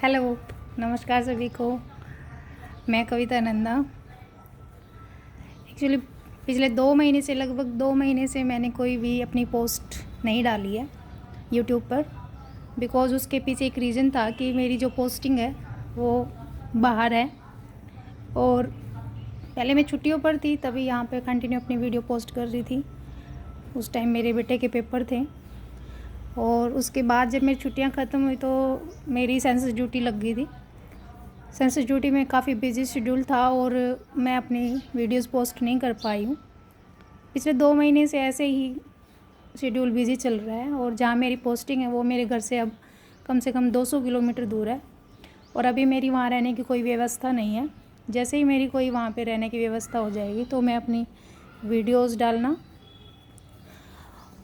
Hello, नमस्कार सभी को। मैं कविता नंदा। एक्चुअली पिछले 2 महीने से लगभग 2 महीने से मैंने कोई भी अपनी पोस्ट नहीं डाली है यूट्यूब पर। बिकॉज़ उसके पीछे एक रीज़न था कि मेरी जो पोस्टिंग है वो बाहर है और पहले मैं छुट्टियों पर थी, तभी यहाँ पे कंटिन्यू अपनी वीडियो पोस्ट कर रही थी। उस टाइम मेरे बेटे के पेपर थे और उसके बाद जब मेरी छुट्टियाँ ख़त्म हुई तो मेरी सेंसस ड्यूटी लग गई थी। सेंसस ड्यूटी में काफ़ी बिजी शेड्यूल था और मैं अपनी वीडियोस पोस्ट नहीं कर पाई हूँ। पिछले 2 महीने से ऐसे ही शेड्यूल बिजी चल रहा है और जहाँ मेरी पोस्टिंग है वो मेरे घर से अब कम से कम 200 किलोमीटर दूर है और अभी मेरी वहाँ रहने की कोई व्यवस्था नहीं है। जैसे ही मेरी कोई वहाँ पे रहने की व्यवस्था हो जाएगी तो मैं अपनी वीडियोस डालना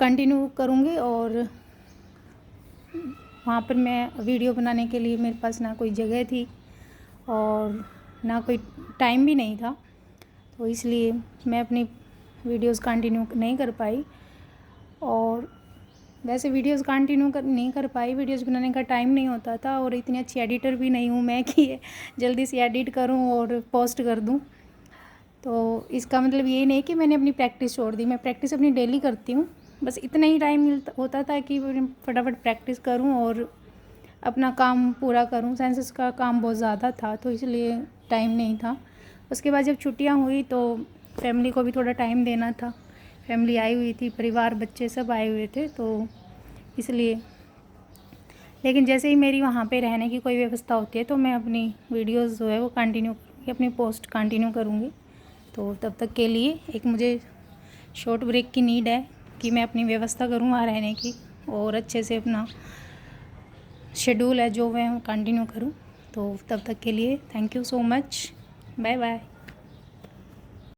कंटिन्यू करूँगी और वहाँ पर मैं वीडियो बनाने के लिए मेरे पास ना कोई जगह थी और ना कोई टाइम भी नहीं था, तो इसलिए मैं अपनी वीडियोस कंटिन्यू नहीं कर पाई। और वैसे वीडियोस कंटिन्यू नहीं कर पाई, वीडियोस बनाने का टाइम नहीं होता था और इतनी अच्छी एडिटर भी नहीं हूँ मैं कि जल्दी से एडिट करूँ और पोस्ट कर दूँ। तो इसका मतलब ये नहीं कि मैंने अपनी प्रैक्टिस छोड़ दी, मैं प्रैक्टिस अपनी डेली करती हूँ। बस इतना ही टाइम मिलता होता था कि फटाफट प्रैक्टिस करूँ और अपना काम पूरा करूँ। सेंसस का काम बहुत ज़्यादा था तो इसलिए टाइम नहीं था। उसके बाद जब छुट्टियाँ हुई तो फैमिली को भी थोड़ा टाइम देना था। फैमिली आई हुई थी, परिवार, बच्चे सब आए हुए थे, तो इसलिए। लेकिन जैसे ही मेरी वहाँ पे रहने की कोई व्यवस्था होती है तो मैं अपनी वीडियोज़ जो है वो कंटिन्यू करूँगी, अपनी पोस्ट कंटिन्यू करूँगी। तो तब तक के लिए एक मुझे शॉर्ट ब्रेक की नीड है कि मैं अपनी व्यवस्था करूँ वहाँ रहने की और अच्छे से अपना शेड्यूल है जो मैं कंटिन्यू करूँ। तो तब तक के लिए thank you so much. Bye bye.